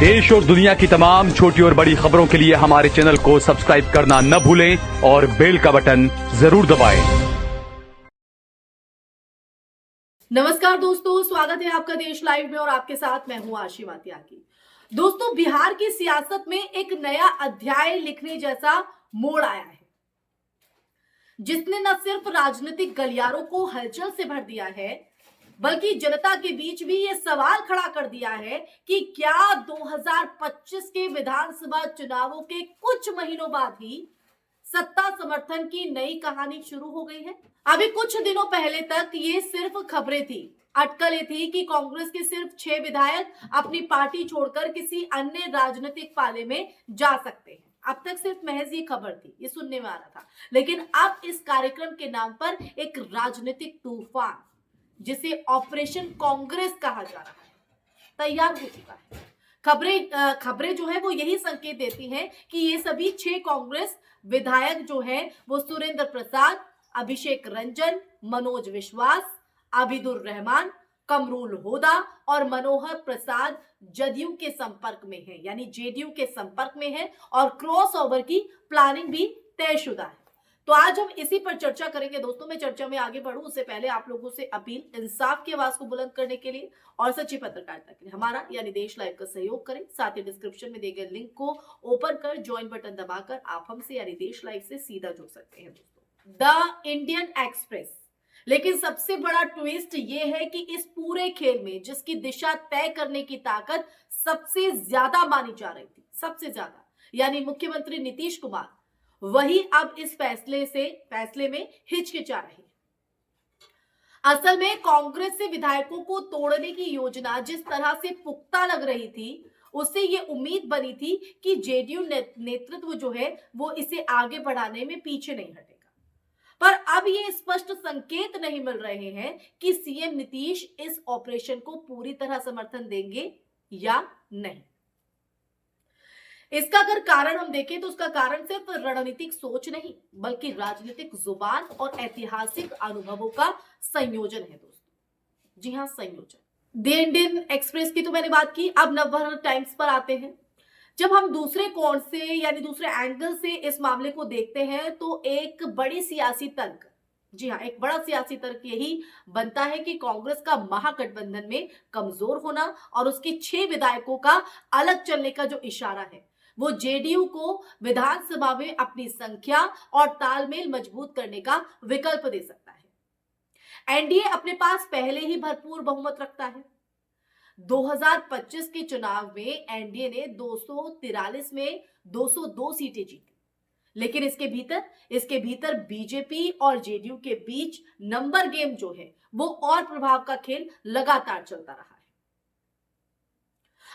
देश और दुनिया की तमाम छोटी और बड़ी खबरों के लिए हमारे चैनल को सब्सक्राइब करना न भूलें और बेल का बटन जरूर दबाएं। नमस्कार दोस्तों, स्वागत है आपका देश लाइव में और आपके साथ मैं हूं आशी मातियाकी। दोस्तों, बिहार की सियासत में एक नया अध्याय लिखने जैसा मोड़ आया है, जिसने न सिर्फ राजनीतिक गलियारों को हलचल से भर दिया है, बल्कि जनता के बीच भी ये सवाल खड़ा कर दिया है कि क्या 2025 के विधानसभा चुनावों के कुछ महीनों बाद ही सत्ता समर्थन की नई कहानी शुरू हो गई है। अभी कुछ दिनों पहले तक ये सिर्फ खबरें थी, अटकलें थी कि कांग्रेस के सिर्फ 6 विधायक अपनी पार्टी छोड़कर किसी अन्य राजनीतिक पाले में जा सकते हैं। अब तक सिर्फ महज ये खबर थी, ये सुनने में आ रहा था, लेकिन अब इस कार्यक्रम के नाम पर एक राजनीतिक तूफान, जिसे ऑपरेशन कांग्रेस कहा जा रहा है, तैयार हो चुका है। खबरें जो है वो यही संकेत देती हैं कि ये सभी 6 कांग्रेस विधायक जो है वो सुरेंद्र प्रसाद, अभिषेक रंजन, मनोज विश्वास, आबिदुर रहमान, कमरुल होदा और मनोहर प्रसाद जदयू के संपर्क में है, यानी जेडीयू के संपर्क में है और क्रॉस ओवर की प्लानिंग भी तयशुदा है। तो आज हम इसी पर चर्चा करेंगे। दोस्तों, मैं चर्चा में आगे बढ़ूं उससे पहले आप लोगों से अपील, इंसाफ की आवाज को बुलंद करने के लिए और सच्ची पत्रकारिता के लिए हमारा यानी देश लाइव का सहयोग करें। साथ ही डिस्क्रिप्शन में दिए गए लिंक को ओपन कर ज्वाइन बटन दबाकर आप हमसे यानी देश लाइव से सीधा जुड़ सकते हैं। दोस्तों, द इंडियन एक्सप्रेस, लेकिन सबसे बड़ा ट्विस्ट ये है कि इस पूरे खेल में जिसकी दिशा तय करने की ताकत सबसे ज्यादा मानी जा रही थी, सबसे ज्यादा, यानी मुख्यमंत्री नीतीश कुमार, वही अब इस फैसले में हिचकिचा रहे हैं। असल में कांग्रेस से विधायकों को तोड़ने की योजना जिस तरह से पुख्ता लग रही थी, उससे ये उम्मीद बनी थी कि जेडीयू नेतृत्व जो है वो इसे आगे बढ़ाने में पीछे नहीं हटेगा। पर अब ये स्पष्ट संकेत नहीं मिल रहे हैं कि सीएम नीतीश इस ऑपरेशन को पूरी तरह समर्थन देंगे या नहीं। इसका अगर कारण हम देखें तो उसका कारण सिर्फ रणनीतिक सोच नहीं, बल्कि राजनीतिक जुबान और ऐतिहासिक अनुभवों का संयोजन है। दोस्तों, जी हां, संयोजन। द इंडियन एक्सप्रेस की तो मैंने बात की, अब नवभारत टाइम्स पर आते हैं। जब हम दूसरे कोण से यानी दूसरे एंगल से इस मामले को देखते हैं तो एक बड़ी सियासी तर्क, जी हाँ, एक बड़ा सियासी तर्क यही बनता है कि कांग्रेस का महागठबंधन में कमजोर होना और उसके 6 विधायकों का अलग चलने का जो इशारा है, वो जेडीयू को विधानसभा में अपनी संख्या और तालमेल मजबूत करने का विकल्प दे सकता है। एनडीए अपने पास पहले ही भरपूर बहुमत रखता है। 2025 के चुनाव में एनडीए ने 243 में 202 सीटें जीती, लेकिन इसके भीतर बीजेपी और जेडीयू के बीच नंबर गेम जो है वो और प्रभाव का खेल लगातार चलता रहा है।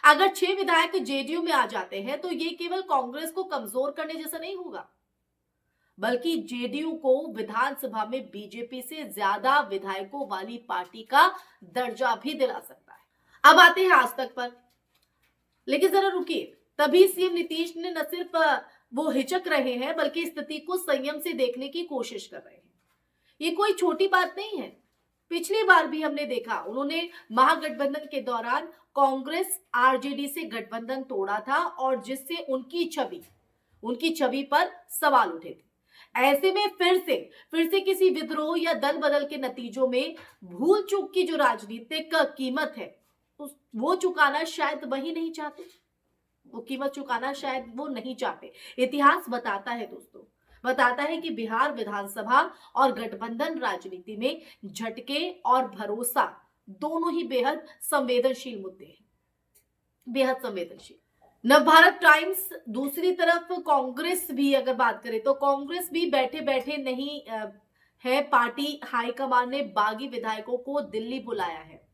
अगर 6 विधायक जेडीयू में आ जाते हैं तो ये केवल कांग्रेस को कमजोर करने जैसा नहीं होगा, बल्कि जेडीयू को विधानसभा में बीजेपी से ज्यादा विधायकों वाली पार्टी का दर्जा भी दिला सकता है। अब आते हैं आज तक पर, लेकिन जरा रुकिए, तभी सीएम नीतीश ने न सिर्फ वो हिचक रहे हैं, बल्कि स्थिति को संयम से देखने की कोशिश कर रहे हैं। ये कोई छोटी बात नहीं है। पिछली बार भी हमने देखा, उन्होंने महागठबंधन के दौरान कांग्रेस आरजेडी से गठबंधन तोड़ा था और जिससे उनकी छवि पर सवाल उठे थे। ऐसे में फिर से किसी विद्रोह या दल बदल के नतीजों में भूल चूक की जो राजनीतिक कीमत है वो चुकाना शायद वही नहीं चाहते, वो कीमत चुकाना शायद वो नहीं चाहते। इतिहास बताता है दोस्तों, बताता है कि बिहार विधानसभा और गठबंधन राजनीति में झटके और भरोसा दोनों ही बेहद संवेदनशील मुद्दे हैं, बेहद संवेदनशील। नवभारत टाइम्स दूसरी तरफ कांग्रेस भी अगर बात करें तो कांग्रेस भी बैठे बैठे नहीं है। पार्टी हाईकमान ने बागी विधायकों को दिल्ली बुलाया है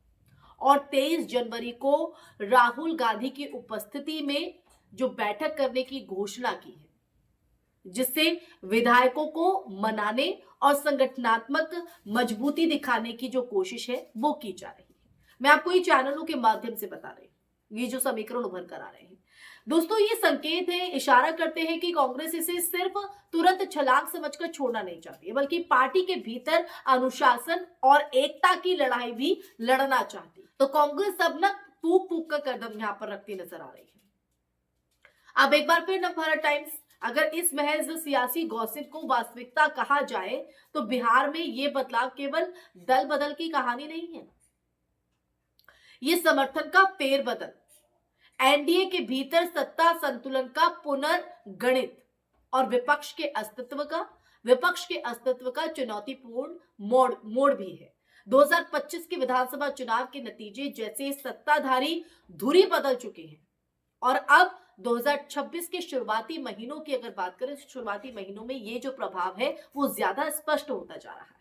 और 23 जनवरी को राहुल गांधी की उपस्थिति में जो बैठक करने की घोषणा की है, जिससे विधायकों को मनाने और संगठनात्मक मजबूती दिखाने की जो कोशिश है वो की जा रही है। मैं आपको ये चैनलों के माध्यम से बता रही हूं, ये जो समीकरण उभर कर आ रहे हैं दोस्तों, ये संकेत है, इशारा करते हैं कि कांग्रेस इसे सिर्फ तुरंत छलांग समझकर छोड़ना नहीं चाहती है, बल्कि पार्टी के भीतर अनुशासन और एकता की लड़ाई भी लड़ना चाहती है। तो कांग्रेस अब ना फूक फूक का कदम यहां पर रखती नजर आ रही है। अब एक बार फिर नवभारत टाइम्स, अगर इस महज सियासी गॉसिप को वास्तविकता कहा जाए तो बिहार में ये बदलाव केवल दल बदल की कहानी नहीं है, ये समर्थन का फेरबदल, एनडीए के भीतर सत्ता संतुलन का पुनर्गणित और विपक्ष के अस्तित्व का चुनौतीपूर्ण मोड़ भी है। 2025 के विधानसभा चुनाव के नतीजे जैसे सत्ताधारी धुरी बदल चुके हैं और अब 2026 के शुरुआती महीनों की अगर बात करें, शुरुआती महीनों में ये जो प्रभाव है वो ज्यादा स्पष्ट होता जा रहा है।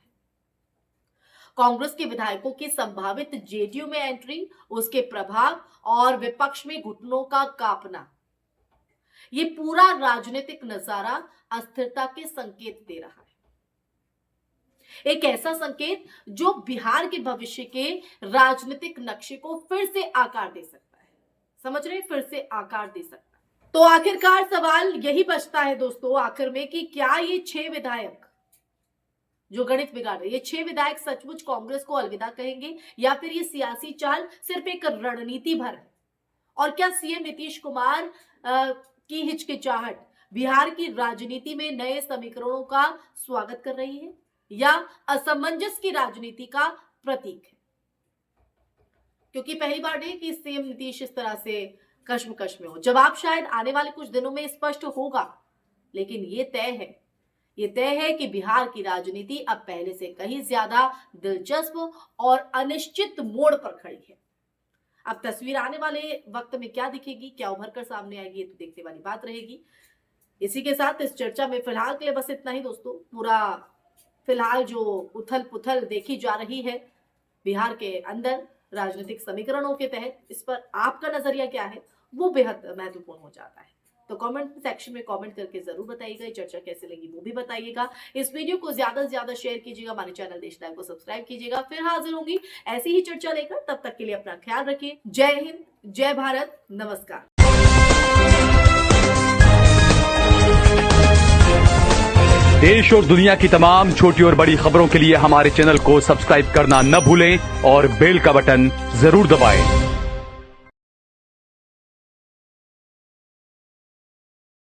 कांग्रेस के विधायकों की संभावित जेडीयू में एंट्री, उसके प्रभाव और विपक्ष में घुटनों का कांपना, ये पूरा राजनीतिक नजारा अस्थिरता के संकेत दे रहा है। एक ऐसा संकेत जो बिहार के भविष्य के राजनीतिक नक्शे को फिर से आकार दे सकता है। समझ रहे, फिर से आकार दे सकता है। तो आखिरकार सवाल यही बचता है दोस्तों आखिर में कि क्या ये 6 विधायक जो गणित बिगाड़ रहे, ये 6 विधायक सचमुच कांग्रेस को अलविदा कहेंगे या फिर ये सियासी चाल सिर्फ एक रणनीति भर है? और क्या सीएम नीतीश कुमार की हिचकिचाहट बिहार की राजनीति में नए समीकरणों का स्वागत कर रही है या असमंजस की राजनीति का प्रतीक है? क्योंकि पहली बार नहीं कि सीएम नीतीश इस तरह से कश्मकश में हो। जवाब शायद आने वाले कुछ दिनों में स्पष्ट होगा, लेकिन ये तय है कि बिहार की राजनीति अब पहले से कहीं ज्यादा दिलचस्प और अनिश्चित मोड़ पर खड़ी है। अब तस्वीर आने वाले वक्त में क्या दिखेगी, क्या उभर कर सामने आएगी, ये तो देखने वाली बात रहेगी। इसी के साथ इस चर्चा में फिलहाल के लिए बस इतना ही दोस्तों। पूरा फिलहाल जो उथल पुथल देखी जा रही है बिहार के अंदर राजनीतिक समीकरणों के तहत, इस पर आपका नजरिया क्या है वो बेहद महत्वपूर्ण हो जाता है। तो कमेंट सेक्शन में कमेंट करके जरूर बताइएगा, चर्चा कैसे लगी वो भी बताइएगा। इस वीडियो को ज्यादा से ज्यादा शेयर कीजिएगा, हमारे चैनल देश लाइव को सब्सक्राइब कीजिएगा। फिर हाजिर होंगी ऐसी ही चर्चा लेकर, तब तक के लिए अपना ख्याल रखिए। जय हिंद, जय भारत, नमस्कार। देश और दुनिया की तमाम छोटी और बड़ी खबरों के लिए हमारे चैनल को सब्सक्राइब करना न भूलें और बेल का बटन जरूर दबाएं।